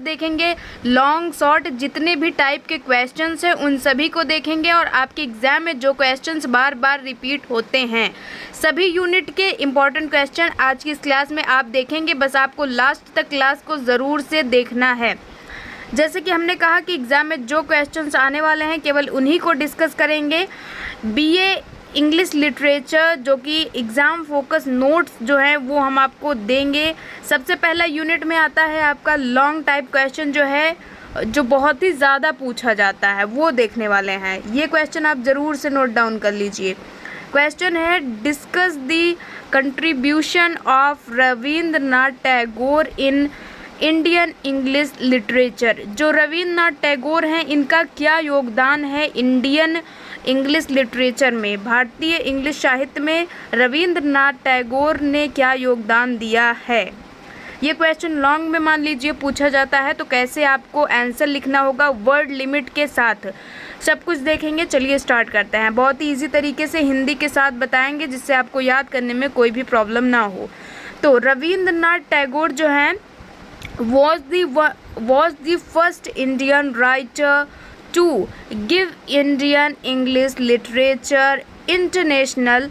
देखेंगे long short जितने भी टाइप के क्वेश्चंस हैं उन सभी को देखेंगे और आपके एग्जाम में जो क्वेश्चंस बार बार रिपीट होते हैं सभी यूनिट के इम्पॉर्टेंट क्वेश्चन आज की इस क्लास में आप देखेंगे। बस आपको लास्ट तक क्लास को ज़रूर से देखना है। जैसे कि हमने कहा कि एग्ज़ाम में जो क्वेश्चंस आने वाले हैं केवल उन्हीं को डिस्कस करेंगे। बीए इंग्लिश लिटरेचर जो कि एग्ज़ाम फोकस नोट्स जो हैं वो हम आपको देंगे। सबसे पहला यूनिट में आता है आपका लॉन्ग टाइप क्वेश्चन जो है जो बहुत ही ज़्यादा पूछा जाता है वो देखने वाले हैं। ये क्वेश्चन आप ज़रूर से नोट डाउन कर लीजिए। क्वेश्चन है discuss the contribution of Rabindranath Tagore in Indian English literature. जो रविंद्रनाथ टैगोर हैं इनका क्या योगदान है इंडियन इंग्लिश लिटरेचर में, भारतीय इंग्लिश साहित्य में रविंद्रनाथ टैगोर ने क्या योगदान दिया है। ये क्वेश्चन लॉन्ग में मान लीजिए पूछा जाता है तो कैसे आपको आंसर लिखना होगा वर्ड लिमिट के साथ सब कुछ देखेंगे। चलिए स्टार्ट करते हैं। बहुत ही ईजी तरीके से हिंदी के साथ बताएंगे जिससे आपको याद करने में कोई भी प्रॉब्लम ना हो। तो रविंद्रनाथ टैगोर जो हैं was the first Indian writer to give Indian English literature international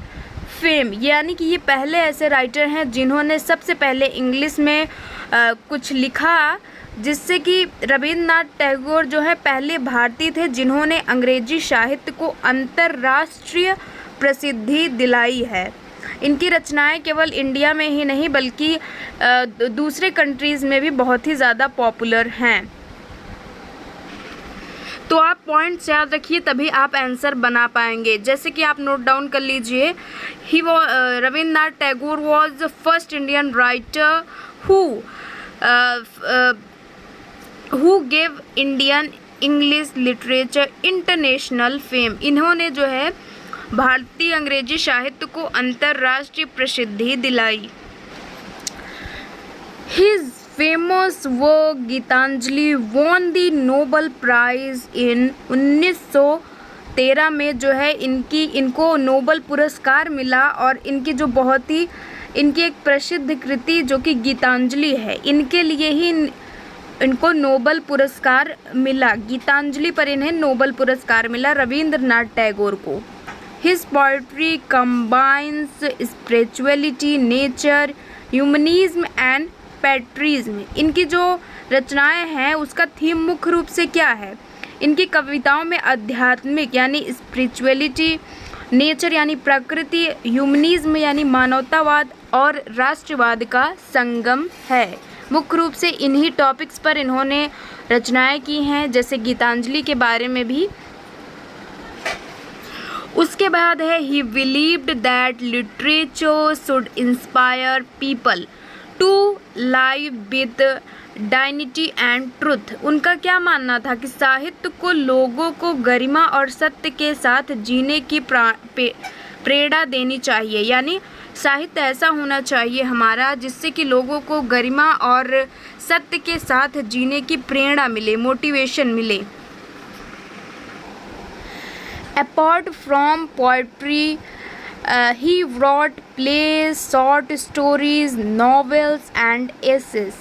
fame। यानी कि ये पहले ऐसे राइटर हैं जिन्होंने सबसे पहले इंग्लिश में कुछ लिखा जिससे कि रविंद्रनाथ टैगोर जो है पहले भारतीय थे जिन्होंने अंग्रेजी साहित्य को अंतर्राष्ट्रीय प्रसिद्धि दिलाई है। इनकी रचनाएं केवल इंडिया में ही नहीं बल्कि दूसरे कंट्रीज़ में भी बहुत ही ज़्यादा पॉपुलर हैं। तो आप पॉइंट्स याद रखिए तभी आप आंसर बना पाएंगे। जैसे कि आप नोट डाउन कर लीजिए Rabindranath Tagore was the first Indian writer who gave Indian English literature international fame. इन्होंने जो है भारतीय अंग्रेजी साहित्य को अंतर्राष्ट्रीय प्रसिद्धि दिलाई। His famous work Gitanjali won the Nobel prize in 1913 में जो है इनको नोबेल पुरस्कार मिला और इनकी जो बहुत ही इनकी एक प्रसिद्ध कृति जो कि गीतांजलि है इनके लिए ही इनको नोबेल पुरस्कार मिला। गीतांजलि पर इन्हें नोबेल पुरस्कार मिला रविंद्रनाथ टैगोर को। His poetry combines spirituality, nature, humanism and patriotism। इनकी जो रचनाएं हैं उसका थीम मुख्य रूप से क्या है। इनकी कविताओं में आध्यात्मिक यानी स्पिरिचुअलिटी, नेचर यानी प्रकृति, ह्यूमनिज्म यानी मानवतावाद और राष्ट्रवाद का संगम है। मुख्य रूप से इन्हीं टॉपिक्स पर इन्होंने रचनाएं की हैं जैसे गीतांजलि के बारे में भी। उसके बाद है he believed that literature should inspire people to live with dignity and truth. उनका क्या मानना था कि साहित्य को लोगों को गरिमा और सत्य के साथ जीने की प्रेरणा देनी चाहिए। यानी साहित्य ऐसा होना चाहिए हमारा जिससे कि लोगों को गरिमा और सत्य के साथ जीने की प्रेरणा मिले, मोटिवेशन मिले। Apart from poetry, he wrote plays, short stories, novels and essays।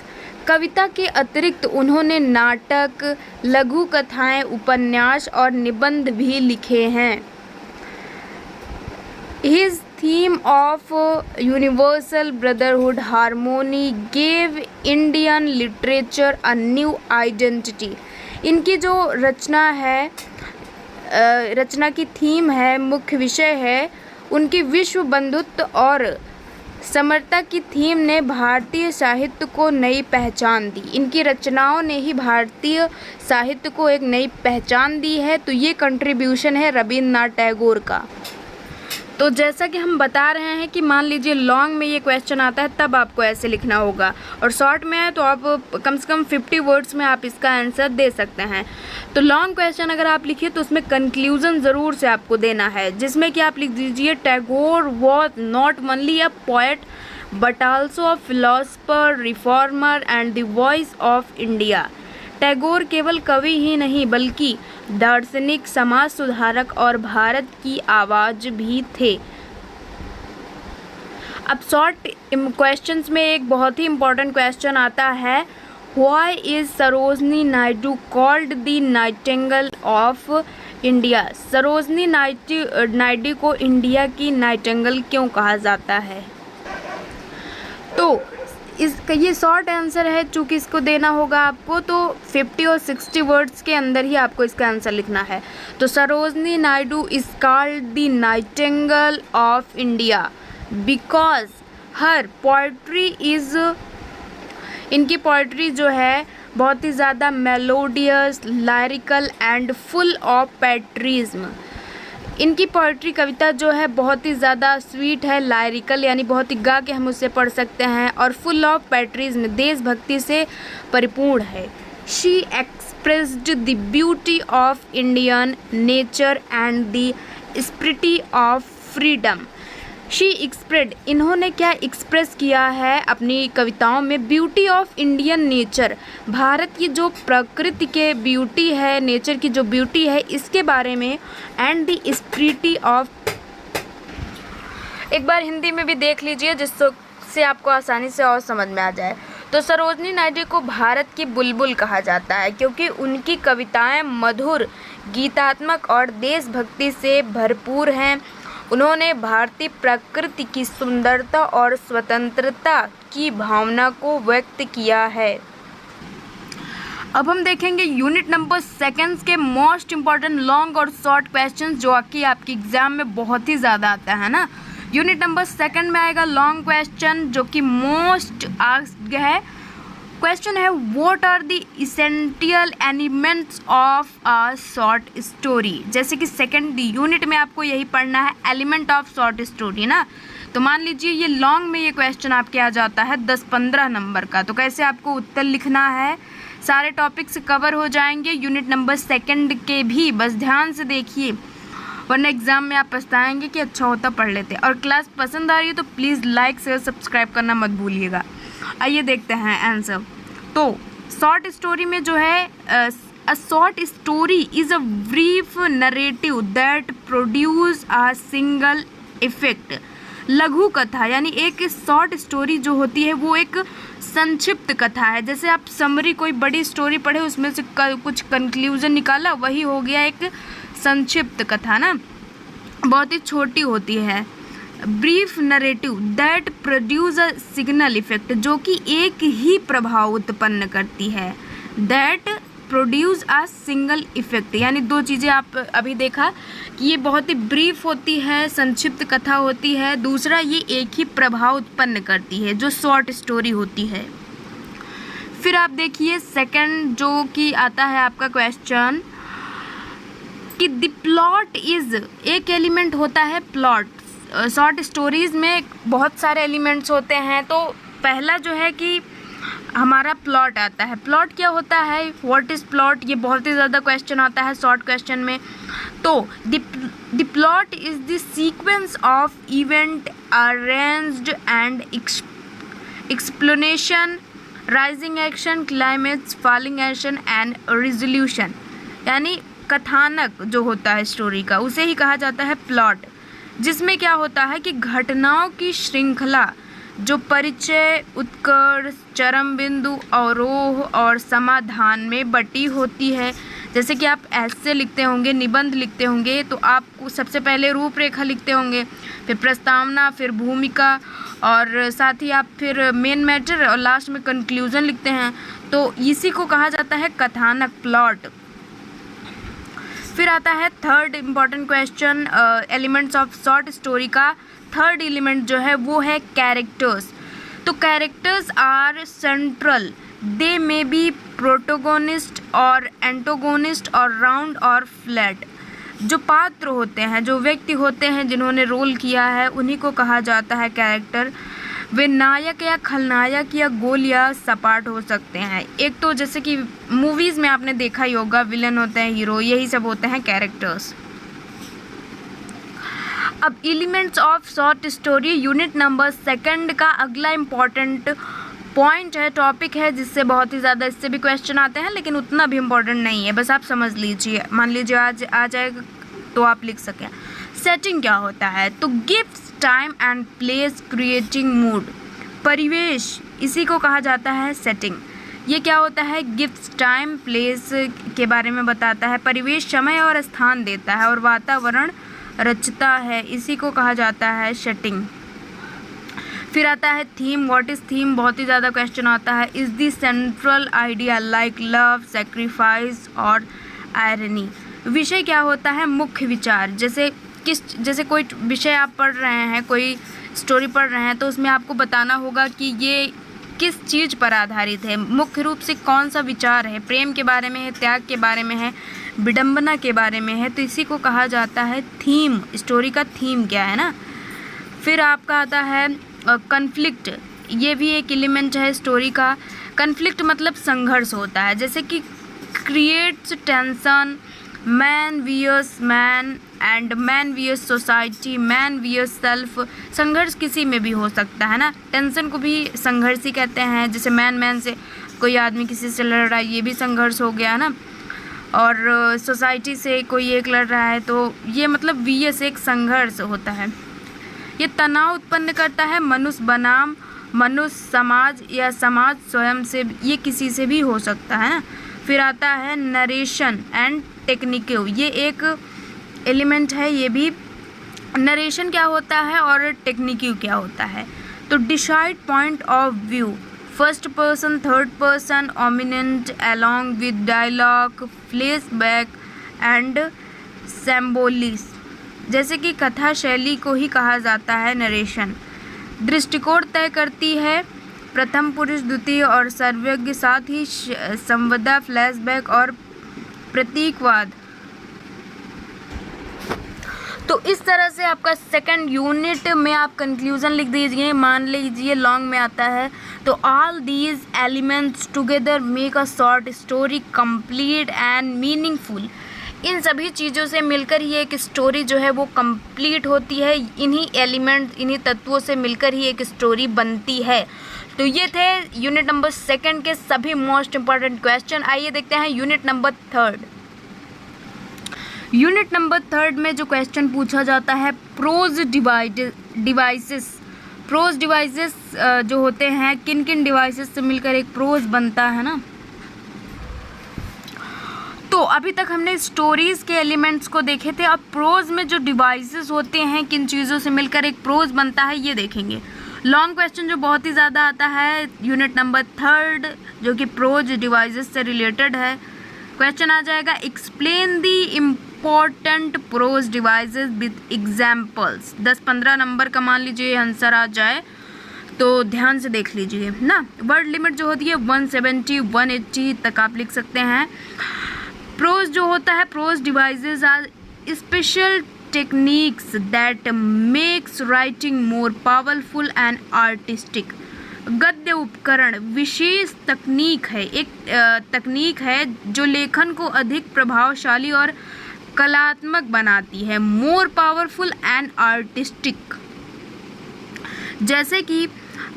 कविता के अतिरिक्त उन्होंने नाटक, लघु कथाएं, उपन्यास और निबंध भी लिखे हैं। His theme of universal brotherhood harmony gave Indian literature a new identity। इनकी जो रचना की थीम है, मुख्य विषय है उनकी विश्व बंधुत्व और समरता की थीम ने भारतीय साहित्य को नई पहचान दी। इनकी रचनाओं ने ही भारतीय साहित्य को एक नई पहचान दी है। तो ये कंट्रीब्यूशन है रविंद्रनाथ टैगोर का। तो जैसा कि हम बता रहे हैं कि मान लीजिए लॉन्ग में ये क्वेश्चन आता है तब आपको ऐसे लिखना होगा और शॉर्ट में है तो आप कम से कम 50 वर्ड्स में आप इसका आंसर दे सकते हैं। तो लॉन्ग क्वेश्चन अगर आप लिखिए तो उसमें कंक्लूजन ज़रूर से आपको देना है जिसमें कि आप लिख दीजिए Tagore was not only a poet but also a philosopher, reformer and the voice of India. Tagore केवल कवि ही नहीं बल्कि दार्शनिक, समाज सुधारक और भारत की आवाज़ भी थे। अब शॉर्ट क्वेश्चंस में एक बहुत ही इम्पोर्टेंट क्वेश्चन आता है why is Sarojini Naidu called the Nightingale of India? Sarojini Naidu को इंडिया की नाइटिंगेल क्यों कहा जाता है? तो इसका ये शॉर्ट आंसर है, चूँकि इसको देना होगा आपको, तो 50 और 60 वर्ड्स के अंदर ही आपको इसका आंसर लिखना है। तो Sarojini Naidu is called the Nightingale of India because her poetry is, इनकी पोइट्री जो है बहुत ही ज़्यादा मेलोडियस, लाइरिकल एंड फुल ऑफ पैट्रिज्म। इनकी पोइट्री कविता जो है बहुत ही ज़्यादा स्वीट है, लाइरिकल यानी बहुत ही गा के हम उसे पढ़ सकते हैं, और फुल ऑफ पैट्रिज्म देशभक्ति से परिपूर्ण है। She expressed the beauty of Indian nature and the spirit of freedom. She एक्सप्रेड, इन्होंने क्या एक्सप्रेस किया है अपनी कविताओं में? Beauty of Indian nature, Bharat की जो प्रकृति के ब्यूटी है, नेचर की जो ब्यूटी है, इसके बारे में, एंड द स्पिरिट ऑफ, एक बार हिंदी में भी देख लीजिए जिससे आपको आसानी से और समझ में आ जाए। तो सरोजनी नायडू को भारत की बुलबुल कहा जाता है क्योंकि उनकी कविताएं मधुर, गीतात्मक और देशभक्ति से भरपूर हैं। उन्होंने भारतीय प्रकृति की सुंदरता और स्वतंत्रता की भावना को व्यक्त किया है। अब हम देखेंगे यूनिट नंबर 2 के मोस्ट इम्पॉर्टेंट लॉन्ग और शॉर्ट क्वेश्चंस जो कि आपके एग्जाम में बहुत ही ज़्यादा आता है ना। यूनिट नंबर 2 में आएगा लॉन्ग क्वेश्चन जो कि मोस्ट आस्क्ड है। क्वेश्चन है what are the essential elements of a short story. जैसे कि सेकंड यूनिट में आपको यही पढ़ना है, एलिमेंट ऑफ शॉर्ट स्टोरी ना। तो मान लीजिए ये लॉन्ग में ये क्वेश्चन आपके आ जाता है 10-15 नंबर का, तो कैसे आपको उत्तर लिखना है, सारे टॉपिक्स कवर हो जाएंगे यूनिट नंबर 2 के भी। बस ध्यान से देखिए वरना एग्जाम में आप पछताएंगे कि अच्छा होता पढ़ लेते। और क्लास पसंद आ रही है तो प्लीज़ लाइक शेयर सब्सक्राइब करना मत भूलिएगा। आइए देखते हैं आंसर। तो शॉर्ट स्टोरी में जो है अ short story is a brief narrative that produce a single effect. लघु कथा यानी एक शॉर्ट स्टोरी जो होती है वो एक संक्षिप्त कथा है। जैसे आप समरी कोई बड़ी स्टोरी पढ़े उसमें से कुछ कंक्लूजन निकाला, वही हो गया एक संक्षिप्त कथा ना, बहुत ही छोटी होती है। Brief narrative that produce a signal effect, जो कि एक ही प्रभाव उत्पन्न करती है। That produce a single effect यानी दो चीज़ें आप अभी देखा कि ये बहुत ही ब्रीफ होती है, संक्षिप्त कथा होती है। दूसरा ये एक ही प्रभाव उत्पन्न करती है जो शॉर्ट स्टोरी होती है। फिर आप देखिए सेकंड जो कि आता है आपका क्वेश्चन कि द प्लॉट इज़, एक एलिमेंट होता है प्लॉट। शॉर्ट स्टोरीज़ में बहुत सारे एलिमेंट्स होते हैं, तो पहला जो है कि हमारा प्लॉट आता है। प्लॉट क्या होता है, व्हाट इज़ प्लॉट, ये बहुत ही ज़्यादा क्वेश्चन आता है शॉर्ट क्वेश्चन में। तो the plot is the sequence of event arranged and explanation, rising action, climax, falling action and resolution. यानी कथानक जो होता है स्टोरी का उसे ही कहा जाता है प्लॉट, जिसमें क्या होता है कि घटनाओं की श्रृंखला जो परिचय, उत्कर्ष, चरम बिंदु, अवरोह और समाधान में बटी होती है। जैसे कि आप ऐसे लिखते होंगे, निबंध लिखते होंगे, तो आप सबसे पहले रूपरेखा लिखते होंगे, फिर प्रस्तावना, फिर भूमिका, और साथ ही आप फिर मेन मैटर और लास्ट में कंक्लूजन लिखते हैं। तो इसी को कहा जाता है कथानक, प्लॉट। फिर आता है third important question elements of short story का। थर्ड एलिमेंट जो है वो है कैरेक्टर्स। तो characters are central, they may be protagonist और एंटोगोनिस्ट और राउंड और फ्लैट। जो पात्र होते हैं, जो व्यक्ति होते हैं जिन्होंने रोल किया है, उन्हीं को कहा जाता है कैरेक्टर। वे नायक या खलनायक या गोल या सपाट हो सकते हैं। एक तो जैसे कि मूवीज़ में आपने देखा ही होगा, विलन होते हैं, हीरो, यही सब होते हैं कैरेक्टर्स। अब elements of short story unit number 2 का अगला इम्पॉर्टेंट पॉइंट है, टॉपिक है, जिससे बहुत ही ज़्यादा इससे भी क्वेश्चन आते हैं, लेकिन उतना भी इम्पॉर्टेंट नहीं है, बस आप समझ लीजिए। मान लीजिए आज आ जाएगा तो आप लिख सकें। सेटिंग क्या होता है, तो gives time and place creating mood. परिवेश, इसी को कहा जाता है सेटिंग। ये क्या होता है, गिफ्ट्स टाइम प्लेस के बारे में बताता है, परिवेश समय और स्थान देता है और वातावरण रचता है, इसी को कहा जाता है सेटिंग। फिर आता है थीम, व्हाट इज़ थीम, बहुत ही ज़्यादा क्वेश्चन आता है। Is the central idea like love, sacrifice और आयरनी। विषय क्या होता है, मुख्य विचार। जैसे कोई विषय आप पढ़ रहे हैं, कोई स्टोरी पढ़ रहे हैं, तो उसमें आपको बताना होगा कि ये किस चीज़ पर आधारित है, मुख्य रूप से कौन सा विचार है, प्रेम के बारे में है, त्याग के बारे में है, विडंबना के बारे में है, तो इसी को कहा जाता है थीम। स्टोरी का थीम क्या है ना। फिर आपका आता है कन्फ्लिक्ट, ये भी एक एलिमेंट है स्टोरी का। कन्फ्लिक्ट मतलब संघर्ष होता है, जैसे कि creates tension, man versus man and man versus society, man versus self. संघर्ष किसी में भी हो सकता है ना, टेंशन को भी संघर्ष ही कहते हैं। जैसे मैन से कोई आदमी किसी से लड़ रहा है, ये भी संघर्ष हो गया ना। और सोसाइटी से कोई एक लड़ रहा है, तो ये मतलब वियर्स एक संघर्ष होता है। ये तनाव उत्पन्न करता है मनुष्य बनाम मनुष्य, समाज या समाज स्वयं से, ये किसी से भी हो सकता है ना। फिर आता है नरेशन एंड टेक्निक्यू, ये एक एलिमेंट है। ये भी नरेशन क्या होता है और टेक्निक्यू क्या होता है। तो decide point of view, first person, third person, omniscient, along with dialogue, flashback and symbolism. जैसे कि कथा शैली को ही कहा जाता है नरेशन। दृष्टिकोण तय करती है प्रथम पुरुष, द्वितीय और सर्वज्ञ, साथ ही संवाद, फ्लैशबैक और प्रतीकवाद। तो इस तरह से आपका सेकंड यूनिट में आप कंक्लूजन लिख दीजिए। मान लीजिए लॉन्ग में आता है, तो all these elements together make a short story complete and meaningful. इन सभी चीज़ों से मिलकर ही एक स्टोरी जो है वो कंप्लीट होती है। इन्हीं एलिमेंट्स, इन्हीं तत्वों से मिलकर ही एक स्टोरी बनती है। तो ये थे यूनिट नंबर सेकंड के सभी मोस्ट इम्पॉर्टेंट क्वेश्चन। आइए देखते हैं unit number third. Unit number third में जो क्वेश्चन पूछा जाता है, प्रोज डिवाइसेस। प्रोज डिवाइसेस जो होते हैं, किन किन डिवाइसेस से मिलकर एक प्रोज बनता है ना। तो अभी तक हमने स्टोरीज़ के एलिमेंट्स को देखे थे। अब प्रोज में जो डिवाइसेस होते हैं, किन चीज़ों से मिलकर एक प्रोज बनता है, ये देखेंगे। लॉन्ग क्वेश्चन जो बहुत ही ज़्यादा आता है यूनिट नंबर थर्ड, जो कि प्रोज डिवाइसेस से रिलेटेड है। क्वेश्चन आ जाएगा, explain the important prose devices with examples. 10-15 number का मान लीजिए आंसर आ जाए, तो ध्यान से देख लीजिए ना। वर्ड लिमिट जो होती है 170-180 तक आप लिख सकते हैं। प्रोज जो होता है, prose devices are special techniques that makes writing more powerful and artistic. गद्य उपकरण विशेष तकनीक है, एक तकनीक है जो लेखन को अधिक प्रभावशाली और कलात्मक बनाती है। मोर पावरफुल एंड आर्टिस्टिक, जैसे कि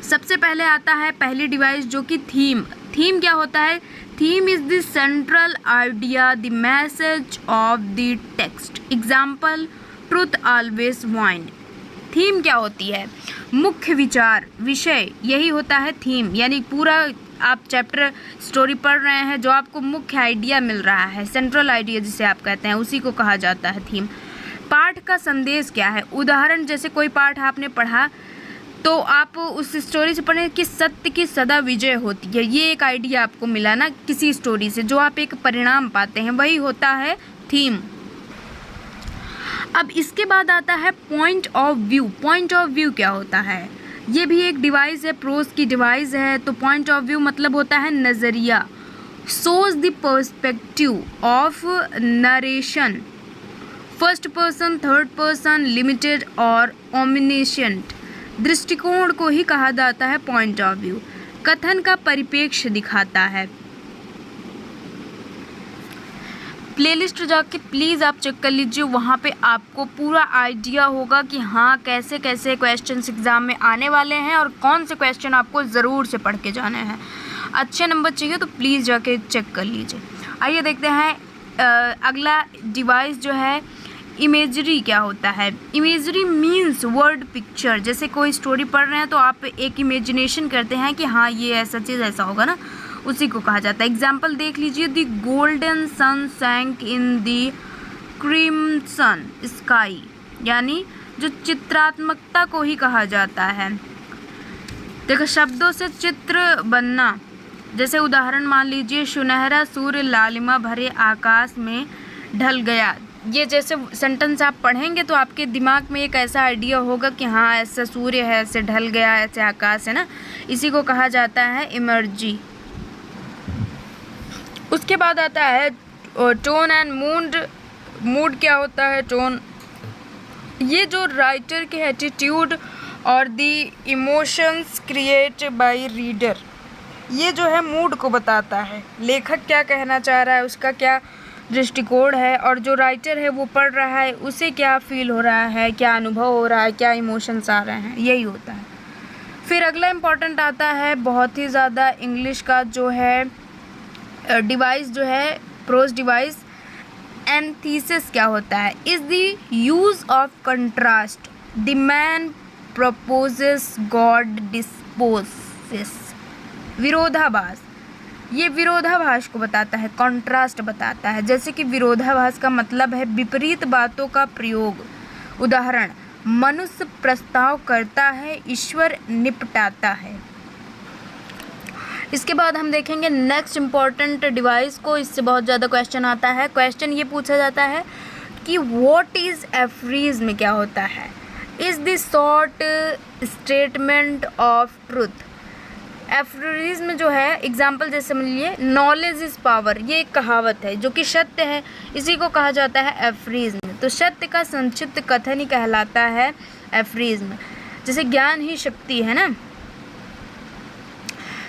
सबसे पहले आता है पहली डिवाइस जो कि थीम। थीम क्या होता है, theme is the central idea, the message of the text. Example, truth always wine. Theme क्या होती है, मुख्य विचार, विषय, यही होता है थीम। यानी पूरा आप चैप्टर स्टोरी पढ़ रहे हैं, जो आपको मुख्य आइडिया मिल रहा है, सेंट्रल आइडिया जिसे आप कहते हैं, उसी को कहा जाता है थीम। पाठ का संदेश क्या है, उदाहरण जैसे कोई पाठ आपने पढ़ा तो आप उस स्टोरी से पढ़ें कि सत्य की सदा विजय होती है। ये एक आइडिया आपको मिला ना किसी स्टोरी से, जो आप एक परिणाम पाते हैं, वही होता है थीम। अब इसके बाद आता है point of view. Point of view क्या होता है, ये भी एक डिवाइस है, प्रोज की डिवाइस है। तो पॉइंट ऑफ व्यू मतलब होता है नज़रिया। Shows the perspective of narration, first person, third person, limited और ओमिनिशेंट। दृष्टिकोण को ही कहा जाता है पॉइंट ऑफ व्यू। कथन का परिप्रेक्ष्य दिखाता है। प्लेलिस्ट जाके प्लीज़ आप चेक कर लीजिए, वहाँ पे आपको पूरा आइडिया होगा कि हाँ कैसे कैसे क्वेश्चंस एग्ज़ाम में आने वाले हैं और कौन से क्वेश्चन आपको ज़रूर से पढ़ के जाने हैं। अच्छे नंबर चाहिए तो प्लीज़ जाके चेक कर लीजिए। आइए देखते हैं अगला डिवाइस जो है इमेजरी क्या होता है। Imagery means word picture. जैसे कोई स्टोरी पढ़ रहे हैं तो आप एक इमेजिनेशन करते हैं कि हाँ ये ऐसा चीज़ ऐसा होगा ना, उसी को कहा जाता है। एग्जाम्पल देख लीजिए, the golden sun sank in the crimson sky, यानी जो चित्रात्मकता को ही कहा जाता है। देखो, शब्दों से चित्र बनना, जैसे उदाहरण मान लीजिए, सुनहरा सूर्य लालिमा भरे आकाश में ढल गया। ये जैसे सेंटेंस आप पढ़ेंगे तो आपके दिमाग में एक ऐसा आइडिया होगा कि हाँ ऐसा सूर्य है, ऐसे ढल गया, ऐसे आकाश है ना, इसी को कहा जाता है इमर्जी। उसके बाद आता है टोन एंड मूड। मूड क्या होता है? टोन, ये जो राइटर के एटीट्यूड और दी इमोशंस क्रिएट बाय रीडर, ये जो है मूड को बताता है। लेखक क्या कहना चाह रहा है, उसका क्या दृष्टिकोण है, और जो राइटर है वो पढ़ रहा है, उसे क्या फील हो रहा है, क्या अनुभव हो रहा है, क्या इमोशंस आ रहे हैं, यही होता है। फिर अगला इम्पॉर्टेंट आता है बहुत ही ज़्यादा इंग्लिश का, जो है डिवाइस, जो है प्रोज डिवाइस। एंथीसिस क्या होता है? Is the use of contrast, the man proposes, God disposes. विरोधाभास, ये विरोधाभास को बताता है, कॉन्ट्रास्ट बताता है। जैसे कि विरोधाभास का मतलब है विपरीत बातों का प्रयोग। उदाहरण, मनुष्य प्रस्ताव करता है, ईश्वर निपटाता है। इसके बाद हम देखेंगे नेक्स्ट इम्पॉर्टेंट डिवाइस को। इससे बहुत ज़्यादा क्वेश्चन आता है। क्वेश्चन ये पूछा जाता है कि व्हाट इज़ एफ्रीज्म, क्या होता है? Is the short statement of truth. Aphorism जो है, एग्जाम्पल जैसे समझ लीजिए, नॉलेज इज़ पावर, ये एक कहावत है जो कि सत्य है, इसी को कहा जाता है एफ्रीज्म। तो सत्य का संक्षिप्त कथन ही कहलाता है एफ्रीज्म। जैसे ज्ञान ही शक्ति है ना।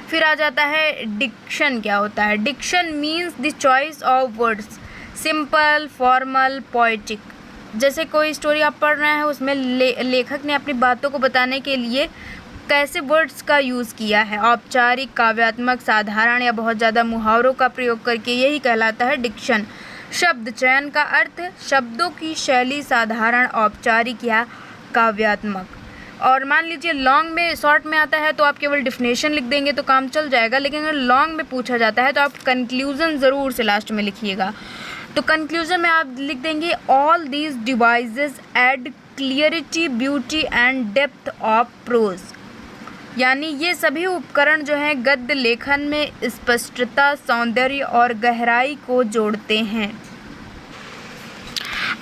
फिर आ जाता है डिक्शन। क्या होता है? Diction means the choice of words, simple, formal, poetic. जैसे कोई स्टोरी आप पढ़ रहे हैं, उसमें लेखक ने अपनी बातों को बताने के लिए कैसे वर्ड्स का यूज़ किया है, औपचारिक, काव्यात्मक, साधारण या बहुत ज़्यादा मुहावरों का प्रयोग करके, यही कहलाता है डिक्शन। शब्द चयन का अर्थ, शब्दों की शैली साधारण, औपचारिक या काव्यात्मक। और मान लीजिए लॉन्ग में, शॉर्ट में आता है तो आप केवल डिफिनेशन लिख देंगे तो काम चल जाएगा, लेकिन अगर लॉन्ग में पूछा जाता है तो आप कंक्लूजन ज़रूर से लास्ट में लिखिएगा। तो कंक्लूजन में आप लिख देंगे, all these devices add clarity, beauty and depth of pros. यानी ये सभी उपकरण जो हैं गद्य लेखन में स्पष्टता, सौंदर्य और गहराई को जोड़ते हैं।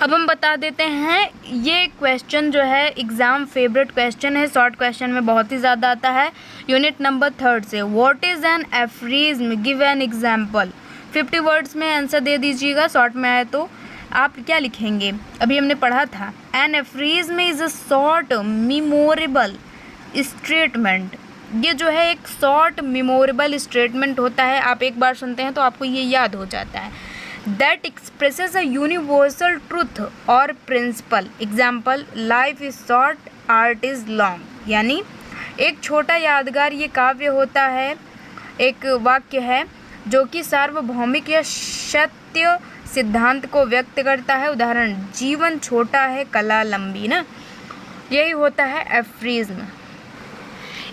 अब हम बता देते हैं, ये क्वेश्चन जो है एग्ज़ाम फेवरेट क्वेश्चन है, शॉर्ट क्वेश्चन में बहुत ही ज़्यादा आता है। यूनिट नंबर 3 से, what is an aphorism, give an example. 50 words में आंसर दे दीजिएगा। शॉर्ट में आए तो आप क्या लिखेंगे? अभी हमने पढ़ा था, an aphorism is a short memorable statement. ये जो है एक शॉर्ट मेमोरेबल स्टेटमेंट होता है, आप एक बार सुनते हैं तो आपको ये याद हो जाता है। That expresses a universal truth or principle. Example, life is short, art is long. यानी एक छोटा यादगार ये काव्य होता है, एक वाक्य है जो कि सार्वभौमिक या सत्य सिद्धांत को व्यक्त करता है। उदाहरण, जीवन छोटा है, कला लंबी ना। यही होता है एफ्रीज्म।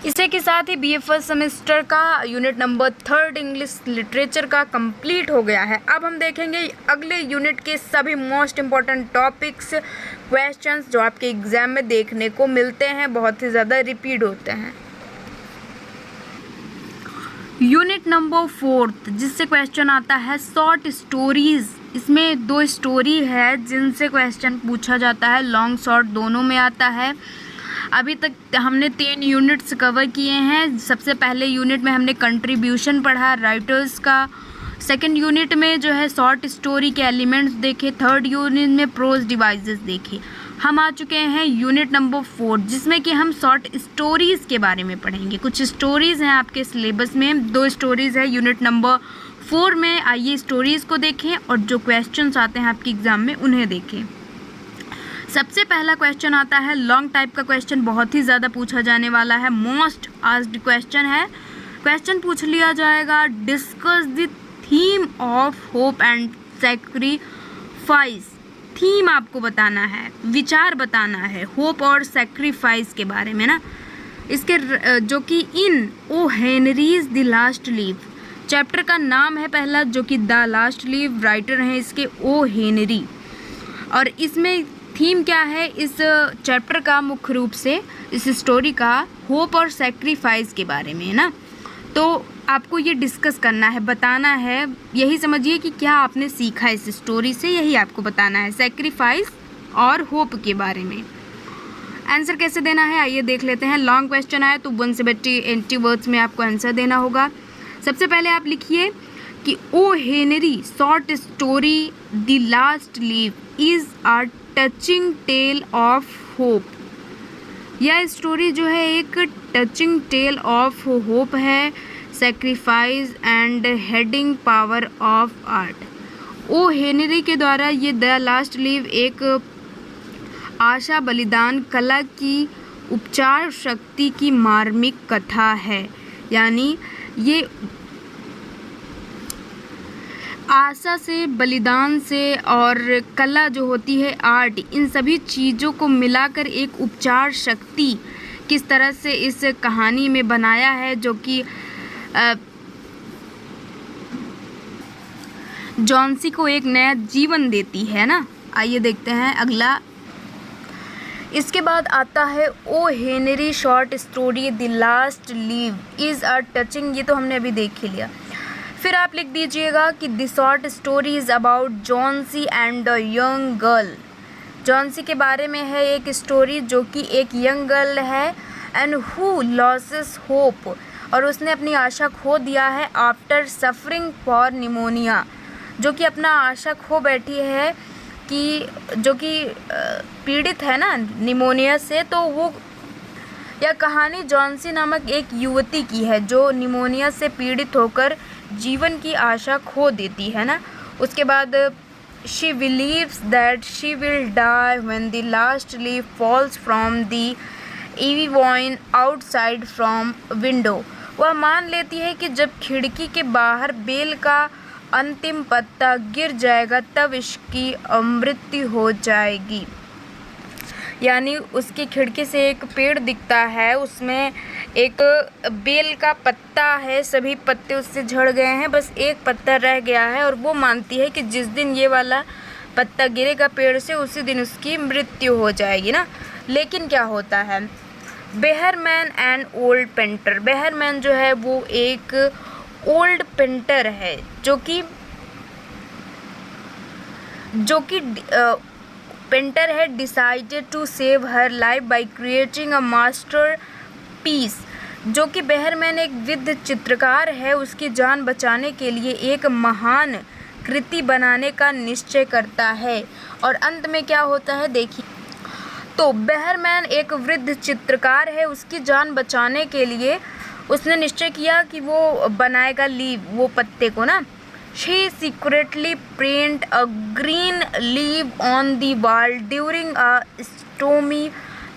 इसी के साथ ही BA फर्स्ट सेमेस्टर का यूनिट नंबर 3 इंग्लिश लिटरेचर का कंप्लीट हो गया है। अब हम देखेंगे अगले यूनिट के सभी मोस्ट इम्पॉर्टेंट टॉपिक्स, क्वेश्चंस जो आपके एग्जाम में देखने को मिलते हैं, बहुत ही ज़्यादा रिपीट होते हैं। यूनिट नंबर 4 जिससे क्वेश्चन आता है शॉर्ट स्टोरीज़। इसमें 2 स्टोरी है जिनसे क्वेश्चन पूछा जाता है, लॉन्ग शॉर्ट दोनों में आता है। अभी तक हमने 3 यूनिट्स कवर किए हैं। सबसे पहले यूनिट में हमने कंट्रीब्यूशन पढ़ा राइटर्स का, सेकंड यूनिट में जो है शॉर्ट स्टोरी के एलिमेंट्स देखे, थर्ड यूनिट में प्रोज डिवाइसेस देखे। हम आ चुके हैं यूनिट नंबर 4 जिसमें कि हम शॉर्ट स्टोरीज़ के बारे में पढ़ेंगे। कुछ स्टोरीज़ हैं आपके सिलेबस में, 2 स्टोरीज़ है यूनिट नंबर 4 में। आइए स्टोरीज़ को देखें और जो क्वेश्चंस आते हैं आपके एग्ज़ाम में उन्हें देखें। सबसे पहला क्वेश्चन आता है, लॉन्ग टाइप का क्वेश्चन बहुत ही ज़्यादा पूछा जाने वाला है, मोस्ट आस्क्ड क्वेश्चन है। क्वेश्चन पूछ लिया जाएगा, discuss the theme of hope and sacrifice. Theme आपको बताना है, विचार बताना है होप और सैक्रिफाइस के बारे में ना। इसके जो कि in O Henry's the last leaf, chapter का नाम है पहला जो कि द लास्ट लीव, राइटर हैं इसके ओ हेनरी। और इसमें थीम क्या है इस चैप्टर का, मुख्य रूप से इस स्टोरी का होप और सेक्रीफाइस के बारे में है ना। तो आपको ये डिस्कस करना है, बताना है, यही समझिए कि क्या आपने सीखा इस स्टोरी से, यही आपको बताना है सेक्रीफाइस और होप के बारे में। आंसर कैसे देना है आइए देख लेते हैं। लॉन्ग क्वेश्चन आया तो 180 वर्ड्स में आपको आंसर देना होगा। सबसे पहले आप लिखिए कि O Henry short story the last leaf is a touching tale of hope. यह स्टोरी जो है एक टचिंग टेल ऑफ होप है, sacrifice and healing power of art. O Henry के द्वारा ये द लास्ट लीव एक आशा, बलिदान, कला की उपचार शक्ति की मार्मिक कथा है। यानी ये आशा से, बलिदान से और कला जो होती है, आर्ट, इन सभी चीज़ों को मिलाकर एक उपचार शक्ति किस तरह से इस कहानी में बनाया है, जो कि जॉन्सी को एक नया जीवन देती है ना। आइए देखते हैं अगला। इसके बाद आता है O Henry short story the last leaf is a touching, ये तो हमने अभी देख ही लिया। फिर आप लिख दीजिएगा कि the short story is about Johnsy and the young girl. Johnsy के बारे में है एक स्टोरी जो कि एक यंग गर्ल है एंड हु लॉसेस होप, और उसने अपनी आशा खो दिया है आफ्टर सफरिंग फॉर निमोनिया, जो कि अपना आशा खो बैठी है कि जो कि पीड़ित है ना निमोनिया से। तो वो यह कहानी जॉन्सी नामक एक युवती की है जो निमोनिया से पीड़ित होकर जीवन की आशा खो देती है ना। उसके बाद she believes that she will die when the last leaf falls from the ivy vine outside from window. वह मान लेती है कि जब खिड़की के बाहर बेल का अंतिम पत्ता गिर जाएगा तब इसकी मृत्यु हो जाएगी। यानी उसकी खिड़की से एक पेड़ दिखता है, उसमें एक बेल का पत्ता है, सभी पत्ते उससे झड़ गए हैं, बस एक पत्ता रह गया है, और वो मानती है कि जिस दिन ये वाला पत्ता गिरेगा पेड़ से उसी दिन उसकी मृत्यु हो जाएगी ना। लेकिन क्या होता है, Behrman and old painter, Behrman जो है वो एक ओल्ड पेंटर है जो कि पेंटर है decided to save her life by creating a masterpiece. जो कि बेहरमैन एक विद्ध चित्रकार है, उसकी जान बचाने के लिए एक महान कृति बनाने का निश्चय करता है। और अंत में क्या होता है देखिए, तो बेहरमैन एक वृद्ध चित्रकार है, उसकी जान बचाने के लिए उसने निश्चय किया कि वो बनाएगा लीव, वो पत्ते को ना। She secretly painted a green leaf on the wall during a stormy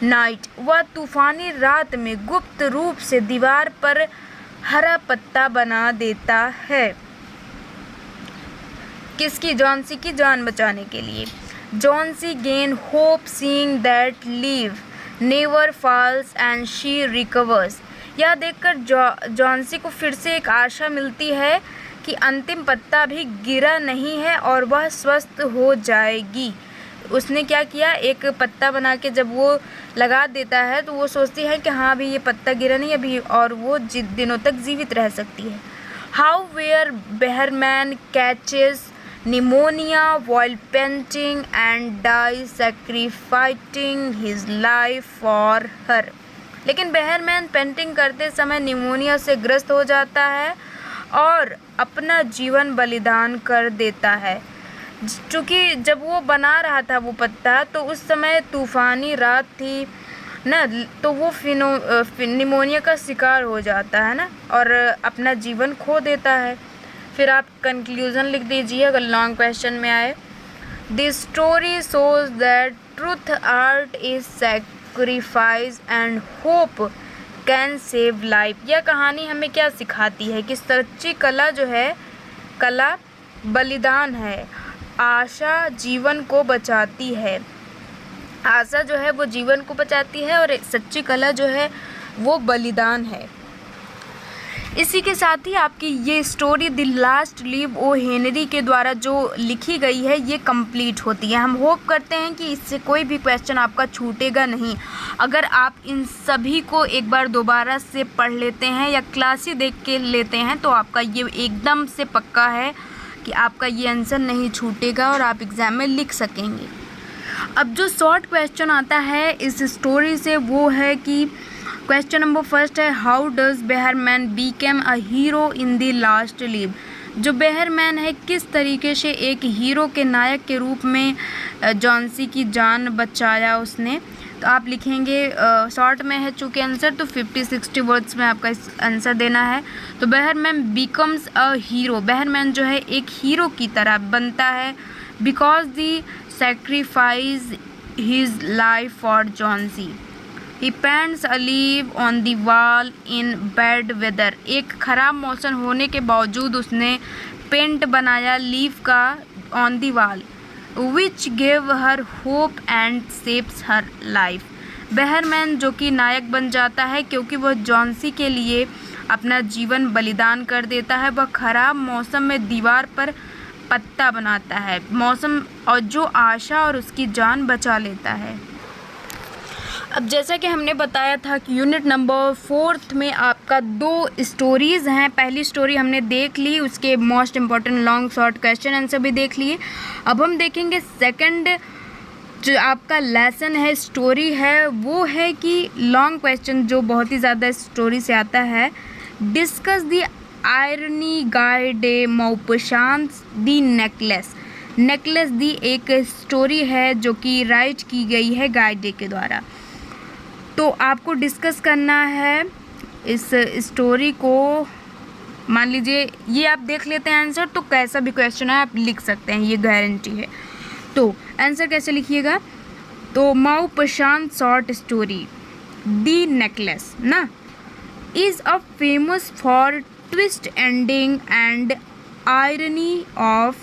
night. वह तूफानी रात में गुप्त रूप से दीवार पर हरा पत्ता बना देता है। किसकी? जॉन्सी की जान बचाने के लिए। Johnsy gain hope seeing that leaf never falls and she recovers. यह देखकर जॉन्सी को फिर से एक आशा मिलती है कि अंतिम पत्ता भी गिरा नहीं है और वह स्वस्थ हो जाएगी। उसने क्या किया, एक पत्ता बना के जब वो लगा देता है तो वो सोचती है कि हाँ भी ये पत्ता गिरा नहीं अभी, और वो दिनों तक जीवित रह सकती है। However Behrman catches pneumonia while painting and dies sacrificing his life for her. लेकिन बेहरमैन पेंटिंग करते समय निमोनिया से ग्रस्त हो जाता है और अपना जीवन बलिदान कर देता है। क्योंकि जब वो बना रहा था वो पत्ता तो उस समय तूफ़ानी रात थी ना, तो वो निमोनिया का शिकार हो जाता है ना और अपना जीवन खो देता है। फिर आप कंक्लूज़न लिख दीजिए अगर लॉन्ग क्वेश्चन में आए। This story shows that truth, art is sacrifice and hope can save life. यह कहानी हमें क्या सिखाती है कि सच्ची कला जो है, कला बलिदान है, आशा जीवन को बचाती है। आशा जो है वो जीवन को बचाती है और सच्ची कला जो है वो बलिदान है। इसी के साथ ही आपकी ये story the last leaf O Henry के द्वारा जो लिखी गई है ये कंप्लीट होती है। हम होप करते हैं कि इससे कोई भी क्वेश्चन आपका छूटेगा नहीं। अगर आप इन सभी को एक बार दोबारा से पढ़ लेते हैं या क्लासें देख के लेते हैं तो आपका ये एकदम से पक्का है कि आपका ये आंसर नहीं छूटेगा और आप एग्ज़ाम में लिख सकेंगे। अब जो शॉर्ट क्वेश्चन आता है इस स्टोरी से वो है कि क्वेश्चन नंबर फर्स्ट है, how does Behrman Beckham a hero in the last leave. जो बेहरमैन है किस तरीके से एक हीरो के नायक के रूप में जॉन्सी की जान बचाया उसने। तो आप लिखेंगे शॉर्ट में है चूँकि आंसर तो 50-60 वर्ड्स में आपका इस आंसर देना है। तो Behrman becomes a hero, Behrman जो है एक हीरो की तरह बनता है because the sacrifice his life for Johnsy. He paints a leaf on the wall in bad weather. एक ख़राब मौसम होने के बावजूद उसने पेंट बनाया लीफ का on the wall, which gave her hope and saves her life. Behrman जो कि नायक बन जाता है क्योंकि वह जॉन्सी के लिए अपना जीवन बलिदान कर देता है। वह ख़राब मौसम में दीवार पर पत्ता बनाता है मौसम और जो आशा और उसकी जान बचा लेता है। अब जैसा कि हमने बताया था कि यूनिट नंबर 4 में आपका 2 स्टोरीज़ हैं। पहली स्टोरी हमने देख ली, उसके most important long short question answer भी देख लिए। अब हम देखेंगे सेकंड जो आपका लेसन है स्टोरी है वो है कि लॉन्ग क्वेश्चन जो बहुत ही ज़्यादा स्टोरी से आता है, discuss the irony Guy de Maupassant the necklace दी एक स्टोरी है जो कि राइट की गई है गाय डे के द्वारा। तो आपको डिस्कस करना है इस स्टोरी को। मान लीजिए ये आप देख लेते हैं आंसर, तो कैसा भी क्वेश्चन है आप लिख सकते हैं, ये गारंटी है। तो आंसर कैसे लिखिएगा, तो मौपशांत शॉर्ट स्टोरी दी नेकलेस ना is a famous for twist ending and irony of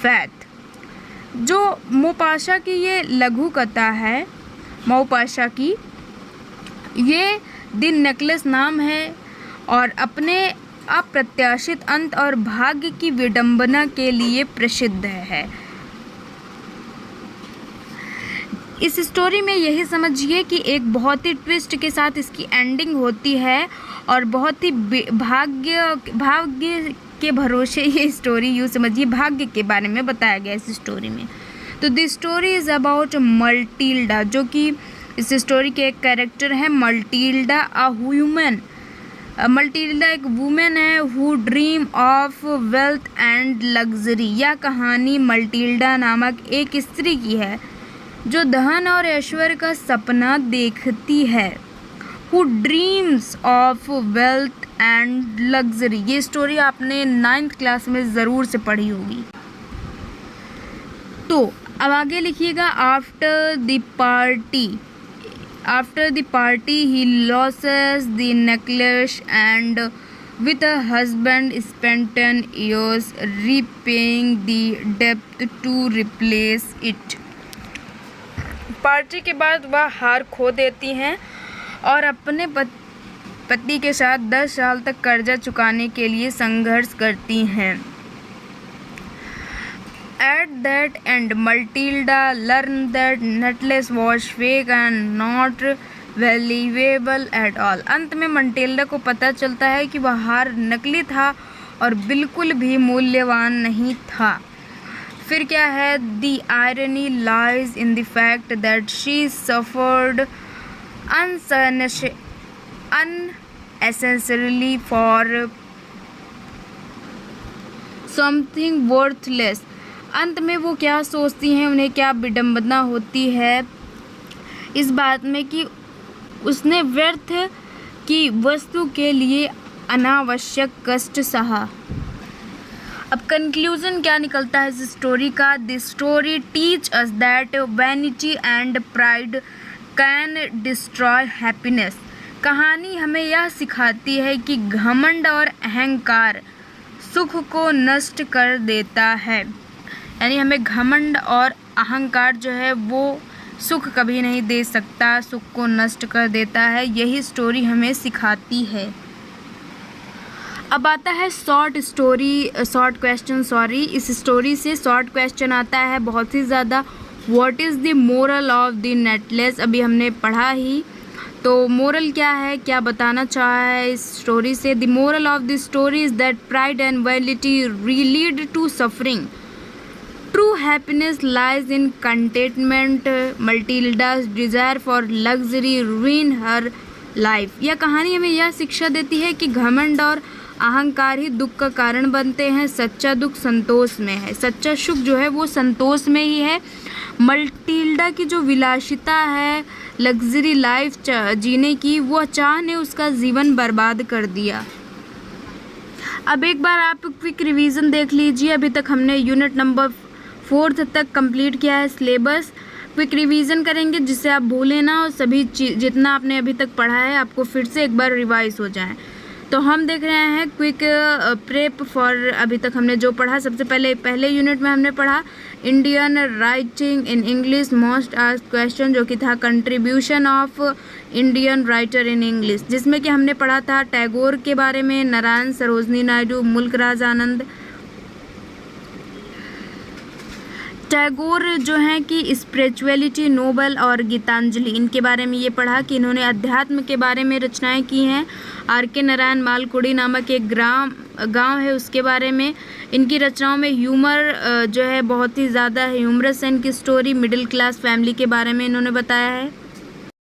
faith. जो मौपाशा की ये लघु कथा है, मौपाशा की ये दी नेकलेस नाम है और अपने अप्रत्याशित अंत और भाग्य की विडंबना के लिए प्रसिद्ध है। इस स्टोरी में यही समझिए कि एक बहुत ही ट्विस्ट के साथ इसकी एंडिंग होती है और बहुत ही भाग्य के भरोसे ये स्टोरी यूँ समझिए भाग्य के बारे में बताया गया इस स्टोरी में। तो दिस स्टोरी इज़ अबाउट मल्टील्डा, जो कि इस स्टोरी के एक कैरेक्टर है मल्टील्डा अ ह्यूमन। मल्टील्डा एक वुमेन है who dream of wealth and luxury. यह कहानी मल्टील्डा नामक एक स्त्री की है जो धन और ऐश्वर्य का सपना देखती है। Who dreams of wealth and luxury. ये स्टोरी आपने 9th क्लास में ज़रूर से पढ़ी होगी। तो अब आगे लिखिएगा, after the party he losses the necklace and with her husband spent 10 years repaying the debt to replace it. Party के बाद वह हार खो देती हैं और अपने पति के साथ 10 साल तक कर्जा चुकाने के लिए संघर्ष करती हैं। At that end, Matilda learned that necklace was fake and not valuable at all. अंत में मटिल्डा को पता चलता है कि वह हार नकली था और बिल्कुल भी मूल्यवान नहीं था। फिर क्या है, The irony lies in the fact that she suffered unnecessarily for something worthless. अंत में वो क्या सोचती हैं, उन्हें क्या विडंबना होती है इस बात में कि उसने व्यर्थ की वस्तु के लिए अनावश्यक कष्ट सहा। अब कंक्लूजन क्या निकलता है इस स्टोरी का, this story teach us that vanity and pride can destroy happiness. कहानी हमें यह सिखाती है कि घमंड और अहंकार सुख को नष्ट कर देता है। यानी हमें घमंड और अहंकार जो है वो सुख कभी नहीं दे सकता, सुख को नष्ट कर देता है, यही स्टोरी हमें सिखाती है। अब आता है शॉर्ट क्वेश्चन। इस स्टोरी से शॉर्ट क्वेश्चन आता है बहुत ही ज़्यादा। What is the moral of the necklace, अभी हमने पढ़ा ही, तो मोरल क्या है, क्या बताना चाहा है इस स्टोरी से। The moral of the story is that pride and vanity lead to suffering, true happiness lies in contentment, Matilda's desire for luxury ruin her life. यह कहानी हमें यह शिक्षा देती है कि घमंड और अहंकार ही दुख का कारण बनते हैं। सच्चा दुख संतोष में है, सच्चा सुख जो है वो संतोष में ही है। मटिल्डा की जो विलासिता है, लग्जरी लाइफ जीने की, वो चाह ने उसका जीवन बर्बाद कर दिया। अब एक बार आप क्विक रिवीजन देख लीजिए। अभी तक हमने यूनिट नंबर 4 तक कंप्लीट किया है सिलेबस। क्विक रिवीजन करेंगे जिससे आप भूलें ना और सभी जितना आपने अभी तक पढ़ा है आपको फिर से एक बार रिवाइज हो जाए। तो हम देख रहे हैं क्विक प्रेप फॉर, अभी तक हमने जो पढ़ा, सबसे पहले यूनिट में हमने पढ़ा Indian writing in English most asked question, जो कि था contribution of Indian writer in English, जिसमें कि हमने पढ़ा था टैगोर के बारे में, नारायण, सरोजनी नायडू, मुल्क राज आनंद। टैगोर जो हैं कि स्पिरिचुअलिटी, नोबल और गीतांजलि, इनके बारे में ये पढ़ा कि इन्होंने अध्यात्म के बारे में रचनाएं की हैं। आर.के. नारायण मालकुड़ी नामक एक गांव है, उसके बारे में। इनकी रचनाओं में ह्यूमर जो है बहुत ही ज़्यादा ह्यूमरस है इनकी स्टोरी। मिडिल क्लास फैमिली के बारे में इन्होंने बताया है।